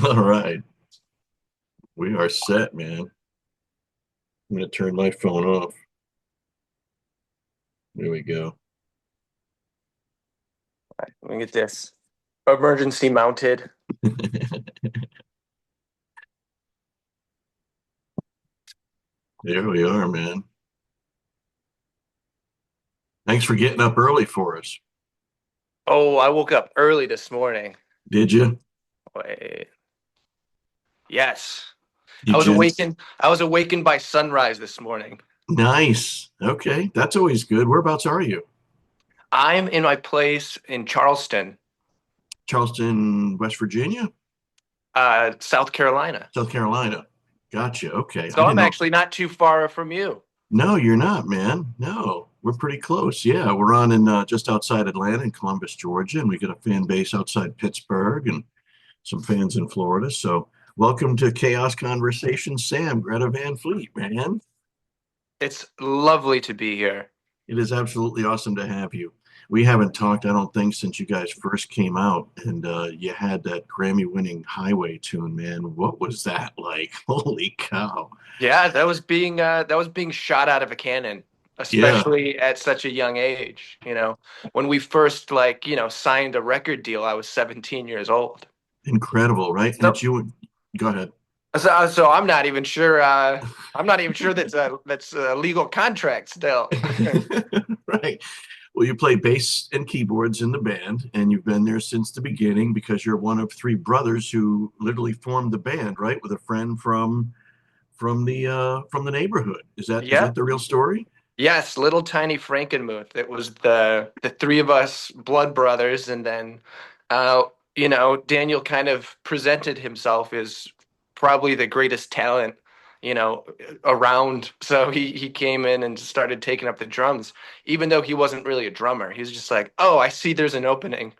All right. We are set, man. I'm going to turn my phone off. There we go. Let me get this. Emergency mounted. There we are, man. Thanks for getting up early for us. Oh, I woke up early this morning. Did you? Wait. Yes. Did you? I was awakened by sunrise this morning. Nice. Okay. That's always good. Whereabouts are you? I'm in my place in Charleston, Charleston, West Virginia? South Carolina. South Carolina. Gotcha. Okay. I So didn't I'm know. actually not too far from you. No, you're not, man. No, we're pretty close. Yeah, we're on in just outside Atlanta in Columbus, Georgia, and we got a fan base outside Pittsburgh and some fans in Florida. So, welcome to Chaos Conversations, Sam, Greta Van Fleet, man. It's lovely to be here. It is absolutely awesome to have you. We haven't talked, I don't think, since you guys first came out, and you had that Grammy-winning Highway tune, man. What was that like? Holy cow! Yeah, that was being shot out of a cannon, Yeah, especially at such a young age. When we first signed a record deal, I was 17 years old. incredible, right? And So it's you. Go ahead. so I'm not even sure. I'm not even sure that's a legal contract still. Right. Well, you play bass and keyboards in the band, and you've been there since the beginning because you're one of three brothers who literally formed the band, right? With a friend from the neighborhood. Is that Yeah. the real story? Yes, little tiny Frankenmuth. It was the three of us blood brothers, and then Daniel kind of presented himself as probably the greatest talent, you know, around. So he came in and started taking up the drums, even though he wasn't really a drummer. He was just like, "Oh, I see there's an opening."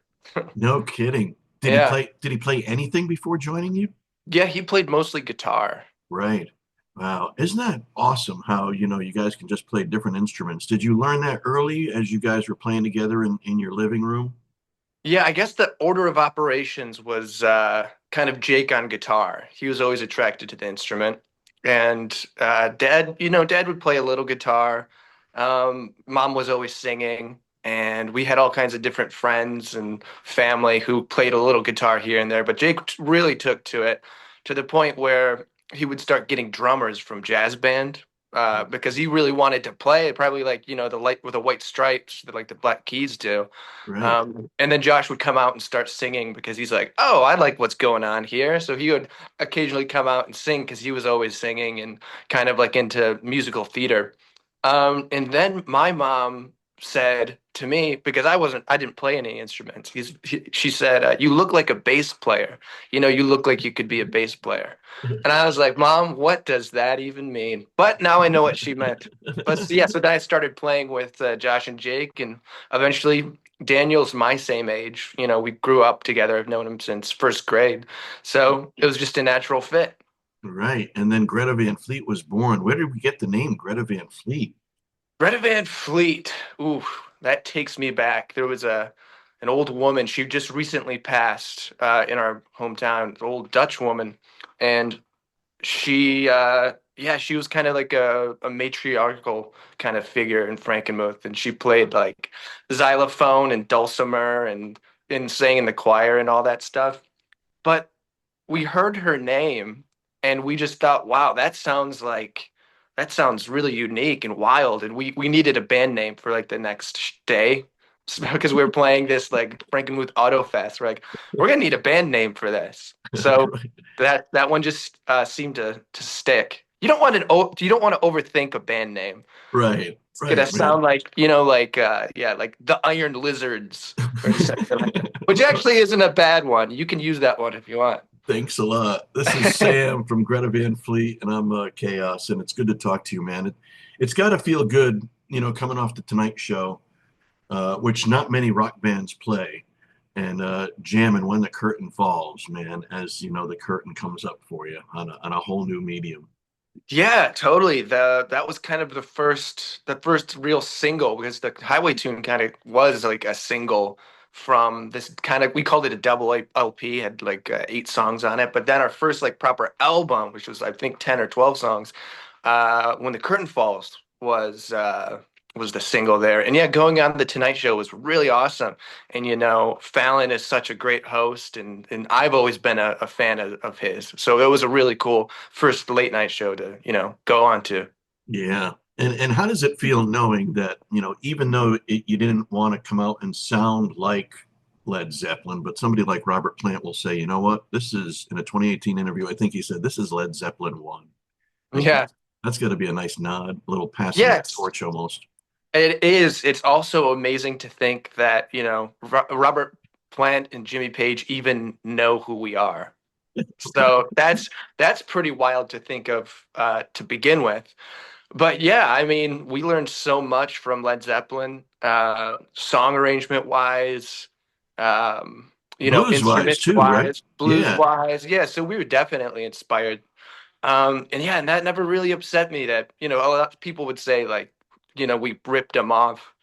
No kidding. Did he Yeah. play did he play anything before joining you? Yeah, he played mostly guitar. Right. Wow. Isn't that awesome how, you guys can just play different instruments? Did you learn that early as you guys were playing together in your living room? Yeah, I guess the order of operations was kind of Jake on guitar. He was always attracted to the instrument. And Dad would play a little guitar. Mom was always singing. And we had all kinds of different friends and family who played a little guitar here and there. But Jake really took to it to the point where he would start getting drummers from jazz band because he really wanted to play, probably like, the light with the white stripes, like the Black Keys do. Right. And then Josh would come out and start singing because he's like, "Oh, I like what's going on here." So he would occasionally come out and sing because he was always singing and kind of like into musical theater. And then my mom said to me, because I didn't play any instruments. She said, "You look like a bass player. You look like you could be a bass player." And I was like, "Mom, what does that even mean?" But now I know what she meant. But yeah, so then I started playing with Josh and Jake, and eventually Daniel's my same age. We grew up together. I've known him since first grade. So it was just a natural fit. Right. And then Greta Van Fleet was born. Where did we get the name Greta Van Fleet? Greta Van Fleet. Ooh, that takes me back. There was an old woman. She just recently passed in our hometown, an old Dutch woman. And she was kind of like a matriarchal kind of figure in Frankenmuth, and she played like xylophone and dulcimer and sang in the choir and all that stuff. But we heard her name and we just thought, wow, that sounds really unique and wild. And we needed a band name for like the next day because we were playing this like Frankenmuth Auto Fest. We're gonna need a band name for this. So Right. that one just seemed to stick. You don't want to overthink a band name. Right. It's gonna Right, sound man. like like the Iron Lizards or something like that. Which actually isn't a bad one. You can use that one if you want. Thanks a lot. This is Sam from Greta Van Fleet, and I'm Chaos, and it's good to talk to you, man. It's got to feel good, coming off the Tonight Show, which not many rock bands play, and jamming when the curtain falls, man, as the curtain comes up for you on a whole new medium. Yeah, totally. That was kind of the first real single because the Highway tune kind of was like a single from this kind of, we called it a double LP, had like 8 songs on it. But then our first like proper album, which was I think 10 or 12 songs, When the Curtain Falls was the single there. And yeah, going on the Tonight Show was really awesome. And Fallon is such a great host, and I've always been a fan of his. So it was a really cool first late night show to, go on to. Yeah. And how does it feel knowing that, even though you didn't want to come out and sound like Led Zeppelin, but somebody like Robert Plant will say, you know what, this is in a 2018 interview, I think he said, this is Led Zeppelin 1. Like Yeah. that's got to be a nice nod, a little passing of the Yes. torch almost. It is. It's also amazing to think that, Robert Plant and Jimmy Page even know who we are. So that's pretty wild to think of to begin with. But yeah, I mean, we learned so much from Led Zeppelin, song arrangement wise, Blues wise instrument too, right? wise, blues Yeah. wise. Yeah, so we were definitely inspired. And yeah, and that never really upset me that, a lot of people would say like, we ripped them off.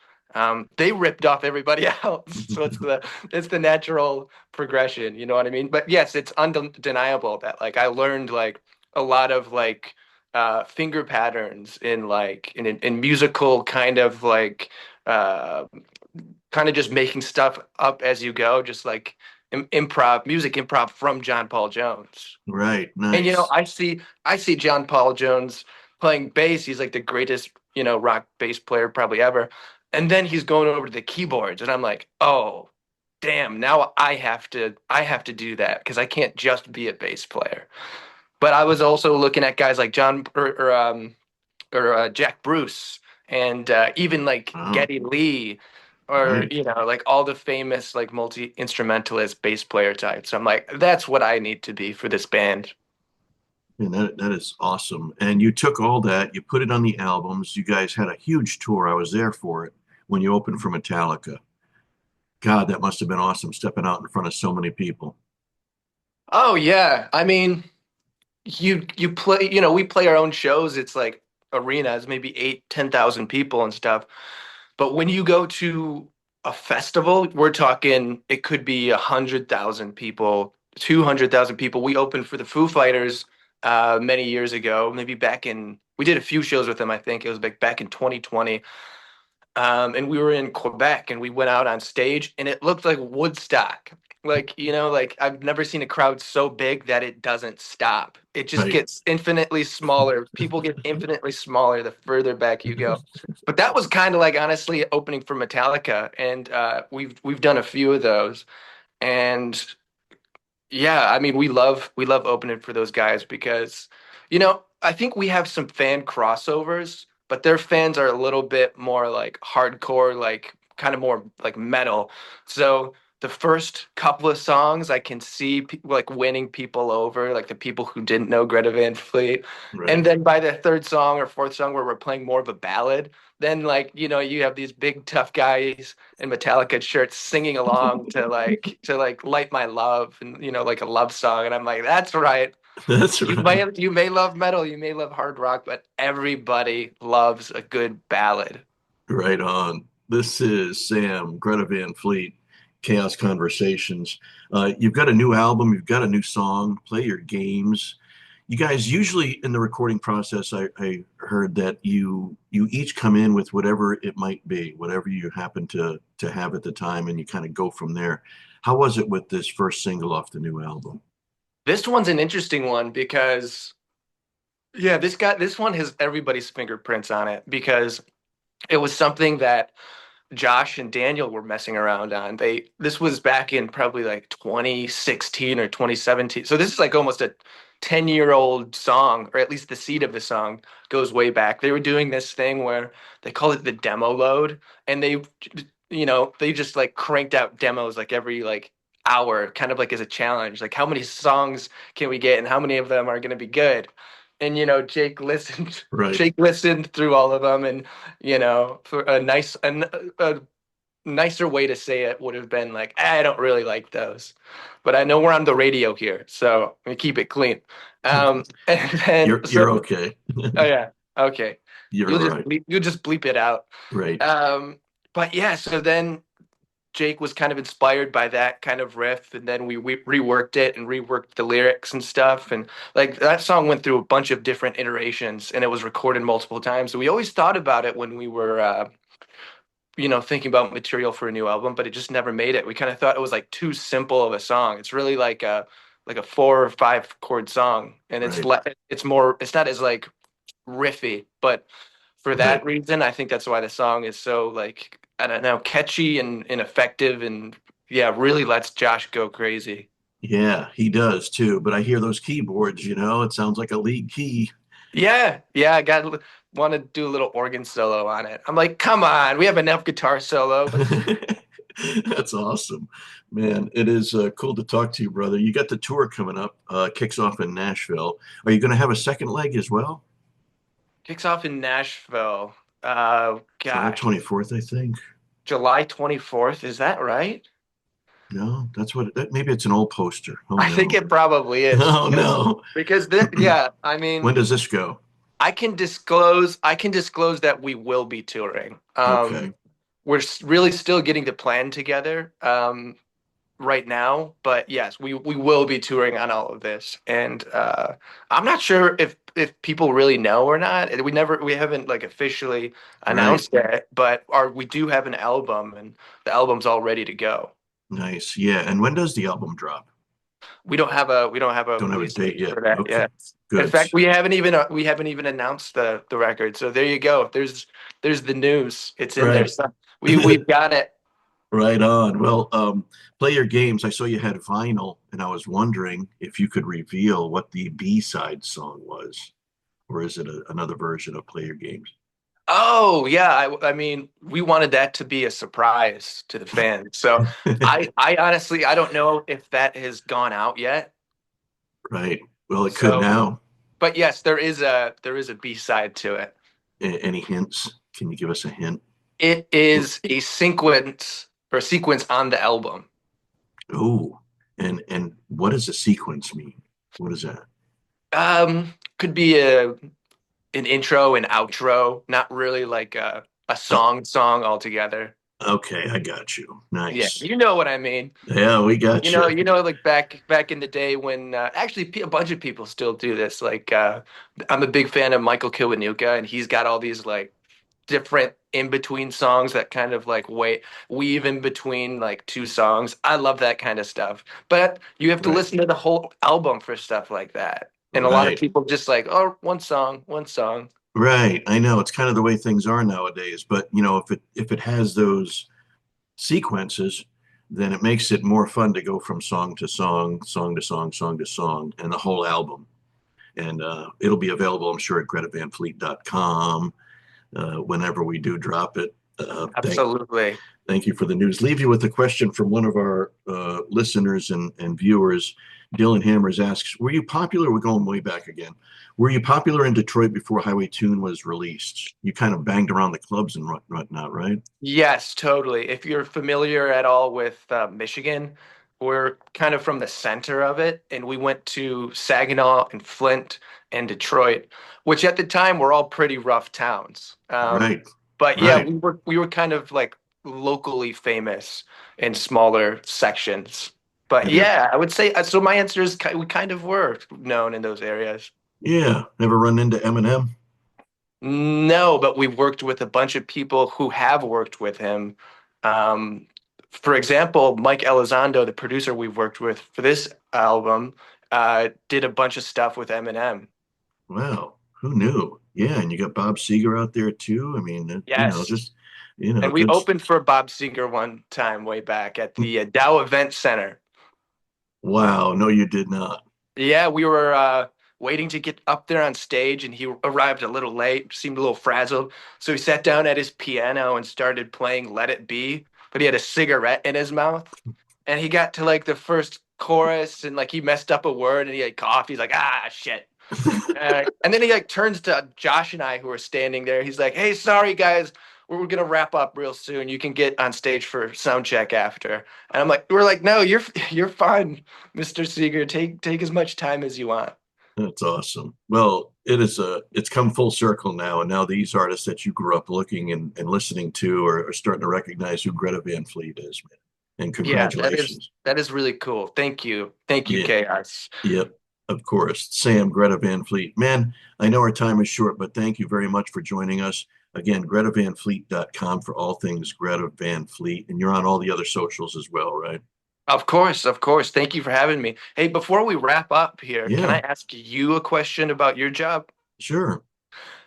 They ripped off everybody else. So it's the natural progression, you know what I mean? But yes, it's undeniable that like I learned like a lot of like finger patterns in like in musical kind of like uh kind of just making stuff up as you go, just like music improv from John Paul Jones. Right. And Nice. I see John Paul Jones playing bass. He's like the greatest, rock bass player probably ever. And then he's going over to the keyboards, and I'm like, oh, damn! Now I have to do that because I can't just be a bass player. But I was also looking at guys like John or Jack Bruce, and even like Wow. Geddy Lee, or Right. like all the famous like multi instrumentalist bass player types. I'm like, that's what I need to be for this band. And that is awesome. And you took all that, you put it on the albums. You guys had a huge tour. I was there for it when you opened for Metallica. God, that must have been awesome stepping out in front of so many people. Oh yeah, I mean, you play, we play our own shows. It's like arenas, maybe 8, 10,000 people and stuff. But when you go to a festival, we're talking it could be 100,000 people, 200,000 people. We opened for the Foo Fighters many years ago, maybe we did a few shows with them. I think it was back in 2020. And we were in Quebec, and we went out on stage, and it looked like Woodstock. Like, like I've never seen a crowd so big that it doesn't stop. It just Right. gets infinitely smaller. People get infinitely smaller the further back you go. But that was kind of like honestly opening for Metallica, and we've done a few of those. And yeah, I mean, we love opening for those guys because, I think we have some fan crossovers, but their fans are a little bit more like hardcore, like kind of more like metal. So the first couple of songs, I can see like winning people over, like the people who didn't know Greta Van Fleet. And Right. then by the third song or fourth song, where we're playing more of a ballad, then like, you have these big tough guys in Metallica shirts singing along to like Light My Love, and like a love song, and I'm like, that's right. That's You right. may you may love metal, you may love hard rock, but everybody loves a good ballad. Right on. This is Sam, Greta Van Fleet, Chaos Conversations. You've got a new album, you've got a new song, play your games. You guys usually in the recording process, I heard that you each come in with whatever it might be, whatever you happen to have at the time, and you kind of go from there. How was it with this first single off the new album? This one's an interesting one because yeah, this one has everybody's fingerprints on it because it was something that Josh and Daniel were messing around on. This was back in probably like 2016 or 2017. So this is like almost a 10-year-old song, or at least the seed of the song goes way back. They were doing this thing where they call it the demo load, and they just like cranked out demos like every like hour, kind of like as a challenge. Like how many songs can we get and how many of them are going to be good? And Jake listened Right. Jake listened through all of them, and for a nicer way to say it would have been like, I don't really like those, but I know we're on the radio here, so we keep it clean. And then You're okay. oh yeah, okay, You're all right. you'll just bleep it out. Right. Um, but yeah, so then Jake was kind of inspired by that kind of riff, and then we reworked it and reworked the lyrics and stuff. And like that song went through a bunch of different iterations, and it was recorded multiple times. So we always thought about it when we were, thinking about material for a new album, but it just never made it. We kind of thought it was like too simple of a song. It's really like a 4 or 5 chord song, and Right. it's more, it's not as like riffy, but for that Right. reason, I think that's why the song is so like, I don't know, catchy and effective, and yeah, really lets Josh go crazy. Yeah, he does too. But I hear those keyboards, it sounds like a lead key. Yeah, yeah, I got want to do a little organ solo on it. I'm like, come on, we have enough guitar solos. That's awesome, man. It is cool to talk to you, brother. You got the tour coming up, kicks off in Nashville. Are you going to have a second leg as well? Kicks off in Nashville. July Gosh, 24th, I think. July 24th, is that right? No, that's what maybe it's an old poster. Oh I think no. it probably is Oh no. because then yeah, I When mean, does this go? I can disclose that we will be touring. Okay. We're really still getting the plan together right now, but yes, we will be touring on all of this, and I'm not sure if people really know or not. We haven't like officially Right. announced it, but we do have an album, and the album's all ready to go. Nice. Yeah. And when does the album drop? We don't have a Don't have a release date date yet. for that Okay. yet. In Good. fact, we haven't even announced the record. So there you go. There's the news. It's in there. Right. So we've got it. Right on. Well, play your games. I saw you had vinyl, and I was wondering if you could reveal what the B-side song was, or is it another version of Play Your Games? Oh yeah, I mean, we wanted that to be a surprise to the fans. So I honestly I don't know if that has gone out yet. Right. Well, it could So, now. but yes, there is a B side to it. Any hints? Can you give us a hint? It is a sequence on the album. Oh, and what does a sequence mean? What is that? Could be an intro and outro, not really like a Oh, song altogether. okay, I got you. Yeah, Nice. you know what I mean. Yeah, we You got know, you. you know, like back in the day when actually a bunch of people still do this. Like, I'm a big fan of Michael Kiwanuka, and he's got all these like different in between songs that kind of like weave in between like two songs. I love that kind of stuff. But you have to Right. listen to the whole album for stuff like that. And a lot of Right. people just like, oh, one song, one song. Right. I know it's kind of the way things are nowadays, but if it has those sequences, then it makes it more fun to go from song to song, song to song, song to song, and the whole album. And it'll be available, I'm sure, at gretavanfleet.com whenever we do drop it. Absolutely. Thank you for the news. Leave you with a question from one of our listeners and viewers. Dylan Hammers asks, were you popular? We're going way back again. Were you popular in Detroit before Highway Tune was released? You kind of banged around the clubs and whatnot, right? Yes, totally. If you're familiar at all with Michigan, we're kind of from the center of it, and we went to Saginaw and Flint and Detroit, which at the time were all pretty rough towns. Right, But yeah, right. we were kind of like locally famous in smaller sections. But Have you, yeah, I would say so. My answer is we kind of were known in those areas. yeah, never run into Eminem? No, but we've worked with a bunch of people who have worked with him. Um, for example, Mike Elizondo, the producer we've worked with for this album, did a bunch of stuff with Eminem. Wow, who knew? Yeah, and you got Bob Seger out there too. I mean, Yes. just, And we good. opened for Bob Seger one time way back at the Dow Event Center. Wow, no, you did not. Yeah, we were waiting to get up there on stage, and he arrived a little late, seemed a little frazzled. So he sat down at his piano and started playing Let It Be, but he had a cigarette in his mouth. And he got to like the first chorus, and like he messed up a word, and he had cough. He's like, ah, shit. And then he like turns to Josh and I, who were standing there. He's like, "Hey, sorry guys, we're gonna wrap up real soon. You can get on stage for sound check after." And we're like, "No, you're fine, Mr. Seeger. Take as much time as you want." That's awesome. Well, it's come full circle now, and now these artists that you grew up looking and listening to are starting to recognize who Greta Van Fleet is, man. And Yeah, congratulations. that is really cool. Thank you, Yeah. Chaos. Yep. Of course. Sam, Greta Van Fleet. Man, I know our time is short, but thank you very much for joining us. Again, gretavanfleet.com for all things Greta Van Fleet. And you're on all the other socials as well, right? Of course, of course. Thank you for having me. Hey, before we wrap up here, can I Yeah, ask you a question about your job? sure.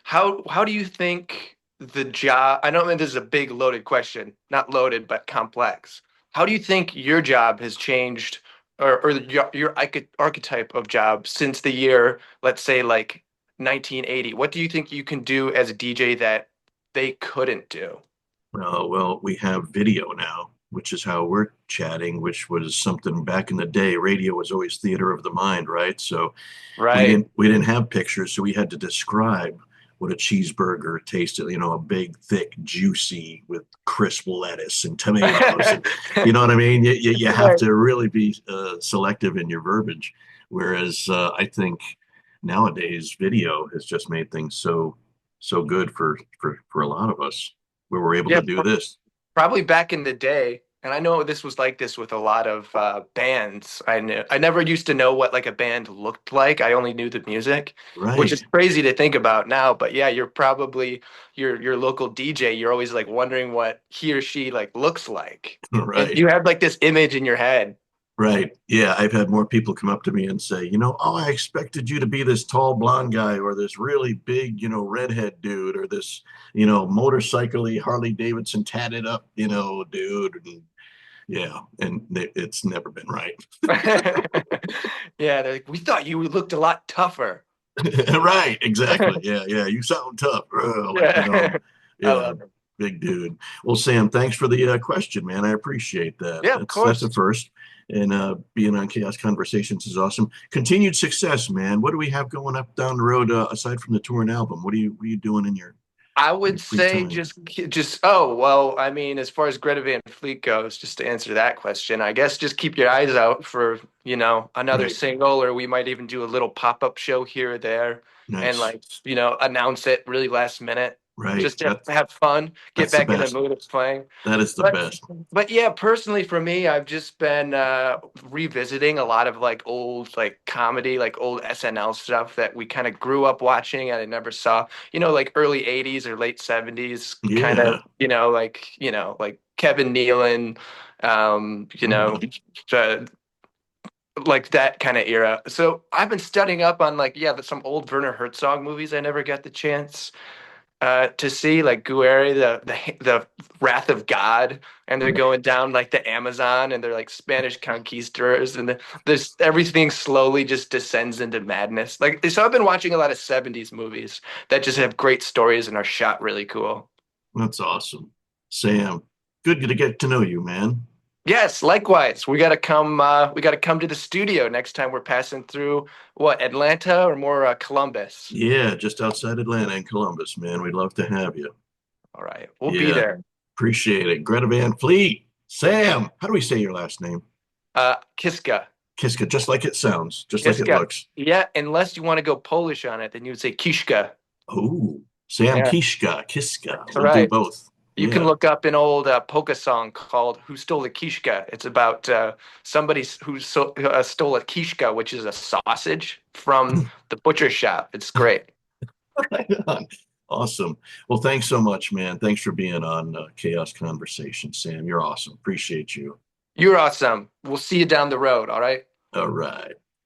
How do you think the job, I know that this is a big loaded question, not loaded, but complex. How do you think your job has changed or your archetype of job since the year, let's say like 1980? What do you think you can do as a DJ that they couldn't do? Well, we have video now, which is how we're chatting, which was something back in the day. Radio was always theater of the mind, right? So Right. we didn't have pictures, so we had to describe what a cheeseburger tasted, a big, thick, juicy with crisp lettuce and tomatoes. And you know what I mean? You have Right. to really be selective in your verbiage. Whereas I think nowadays video has just made things so good for a lot of us where we're able Yeah, to do this. probably back in the day, and I know this was like this with a lot of bands. I never used to know what like a band looked like. I only knew the music, which is Right, crazy to think about now. But yeah, you're probably your local DJ. You're always like wondering what he or she like looks like, and right. you have like this image in your head. Right. Yeah. I've had more people come up to me and say, oh, I expected you to be this tall blonde guy or this really big, redhead dude or this, motorcycle Harley Davidson tatted up, dude. And yeah. And it's never been right. Yeah, they're like, we thought you looked a lot tougher. Right. Exactly. Yeah. Yeah. You sound tough. Like, Yeah, I yeah. love it. Big dude. Well, Sam, thanks for the question, man. I appreciate that. Yeah, of That's a course. first. And being on Chaos Conversations is awesome. Continued success, man. What do we have going up down the road aside from the tour and album? What are you doing in I in would your free say time? just oh well, I mean, as far as Greta Van Fleet goes, just to answer that question, I guess just keep your eyes out for, another Right. single, or we might even do a little pop-up show here or there and Nice. like, announce it really last minute. Right. Just to have fun, get That's the back in the best. mood of playing. That is the But best. but yeah, personally for me, I've just been revisiting a lot of like old like comedy, like old SNL stuff that we kind of grew up watching and I never saw. Like early 80s or late 70s kind of, Yeah. like Kevin Nealon, Mhm. uh, like that kind of era. So I've been studying up on like some old Werner Herzog movies I never got the chance to see, like Guerre, the Wrath of God, and they're going down like the Amazon, and they're like Spanish conquistadors, and there's everything slowly just descends into madness. Like, so I've been watching a lot of '70s movies that just have great stories and are shot really cool. That's awesome. Sam, good to get to know you, man. Yes, likewise. We got to come. We got to come to the studio next time we're passing through what Atlanta or more Columbus. Yeah, just outside Atlanta and Columbus, man. We'd love to have you. All right, we'll be Yeah, there. appreciate it. Greta Van Fleet. Sam, how do we say your last name? Kiszka. Kiszka, just like it sounds, just like it Kiszka. looks. Yeah, unless you want to go Polish on it, then you would say Kiszka. Oh, Sam Yeah, Kiszka, Kiszka. that's We'll do right. both. You can Yeah. look up an old polka song called "Who Stole the Kiszka." It's about somebody who stole a kiszka, which is a sausage from the butcher shop. It's great. Awesome. Well, thanks so much, man. Thanks for being on Chaos Conversation, Sam. You're awesome. Appreciate you. You're awesome. We'll see you down the road. All right. All right.